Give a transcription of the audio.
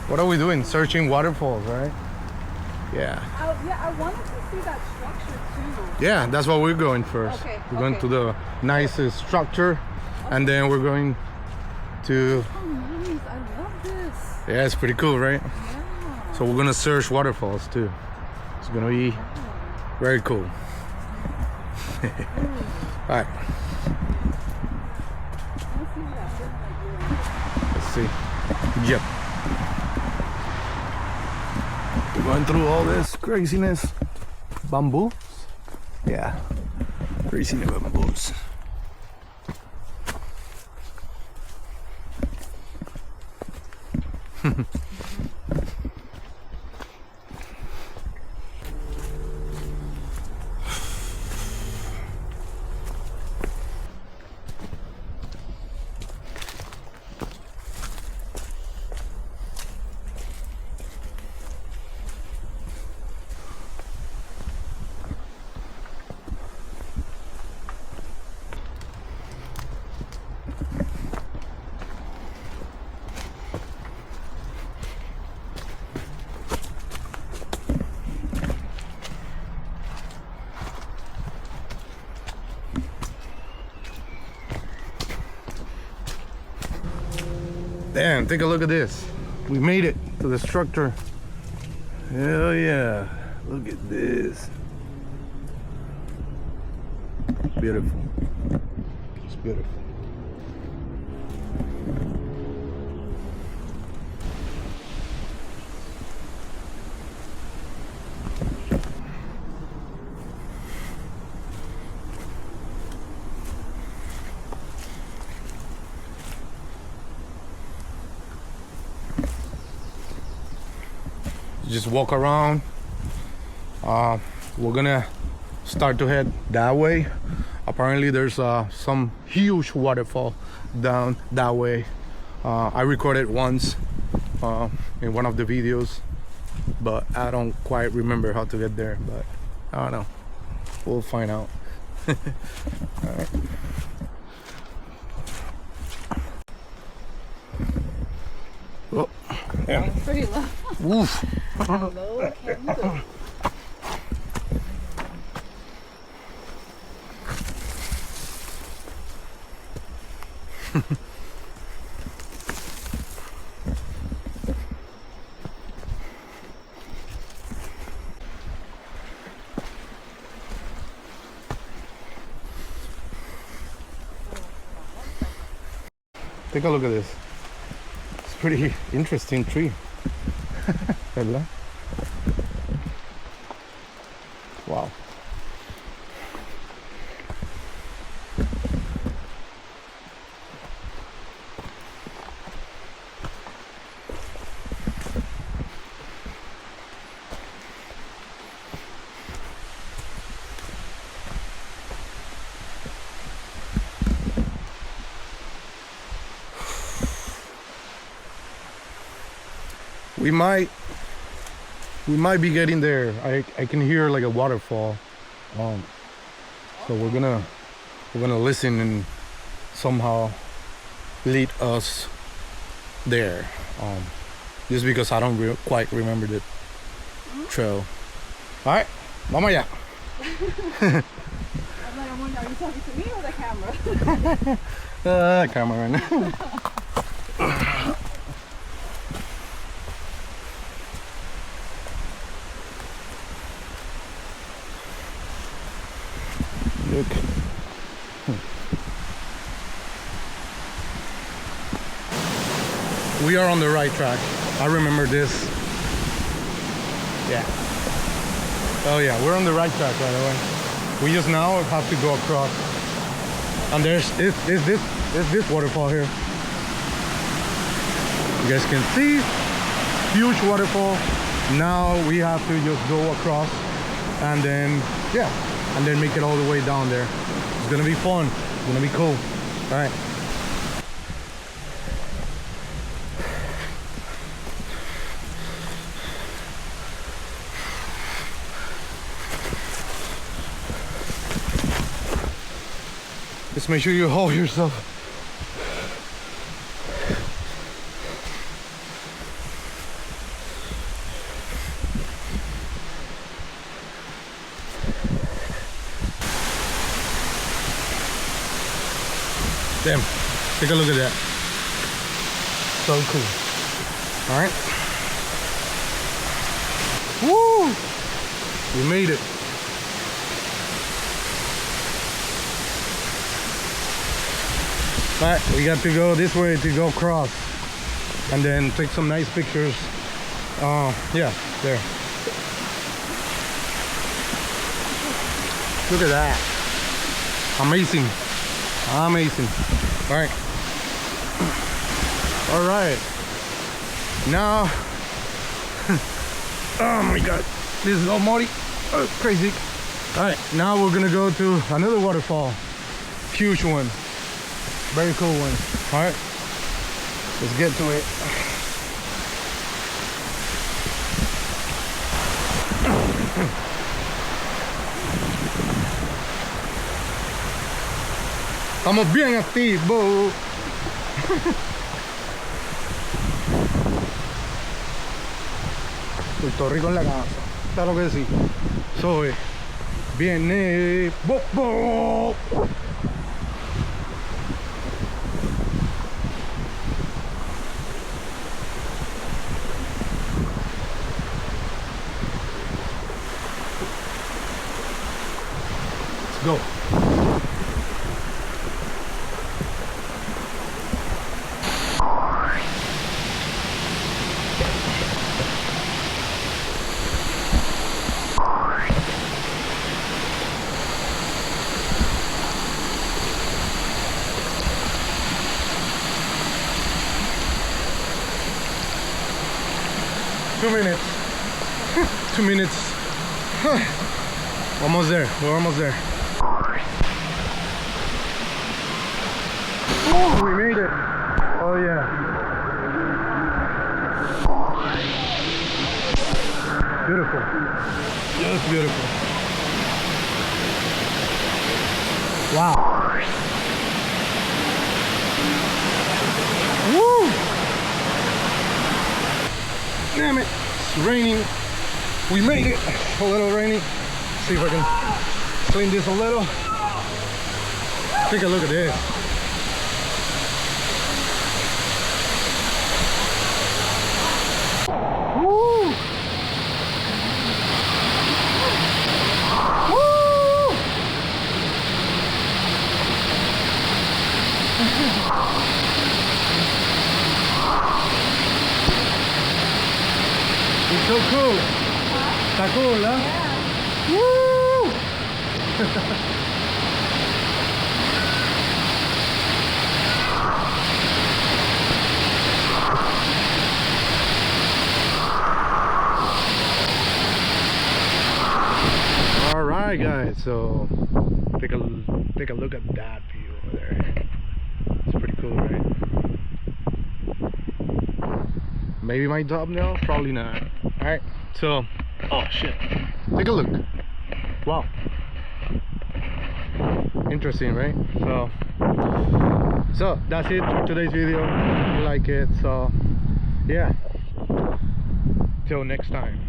What are we doing? Searching waterfalls, right? Yeah. Yeah, I wanted to see that structure too. Yeah, that's what we're going first. Okay, We're going okay. to the nicest structure, and then we're going to... Oh, nice. I love this. Yeah, it's pretty cool, right? Yeah. So we're gonna search waterfalls too. It's gonna be very cool. All right. Let's see. Yep. We're going through all this craziness. Bamboos? Yeah. Craziness bamboos. Damn, take a look at this. We made it to the structure. Hell yeah. Look at this. Beautiful. It's beautiful. Just walk around. We're gonna start to head that way. Apparently there's some huge waterfall down that way. I recorded once in one of the videos, but I don't quite remember how to get there, but I don't know, we'll find out. All right. Oh, yeah. Pretty low. Oof. Low can do. Take a look at this. It's a pretty interesting tree. Wow. We might be getting there. I can hear like a waterfall. So we're gonna listen and somehow lead us there. Just because I don't quite remember the trail. All right, vamos allá. I'm like, I wonder, are you talking to me or the camera? Camera right now. Look. We are on the right track. I remember this. Yeah. Oh yeah, we're on the right track, by the way. We just now have to go across. And there's this waterfall here. You guys can see, huge waterfall. Now we have to just go across and then, yeah, and then make it all the way down there. It's gonna be fun. It's gonna be cool. All right. Just make sure you hold yourself. Damn, take a look at that. So cool. All right. Woo! We made it. All right, we got to go this way to go across and then take some nice pictures. Yeah, there. Look at that. Amazing. Amazing. All right. All right. Now, oh my God, this is all muddy. Oh, crazy. All right, now we're gonna go to another waterfall. Huge one. Very cool one. All right, let's get to it. Estamos bien activos. Puerto Rico en la casa. Claro que sí. Soy. Viene. Bo, bo. Let's go. Minutes. 2 minutes. Almost there. We're almost there. Oh, we made it. Oh yeah. Beautiful. Just beautiful. Wow. Woo! Damn it, it's raining. We made it. A little rainy. See if I can clean this a little. Take a look at this. Woo! Woo! It's so cool. Está cool, huh? Yeah. Woo! All right, guys. So take a look at that view over there. It's pretty cool, right? Maybe my thumbnail, probably not. All right, so oh shit, take a look. Wow, interesting, right? So that's it for today's video. If you like it, so yeah, till next time.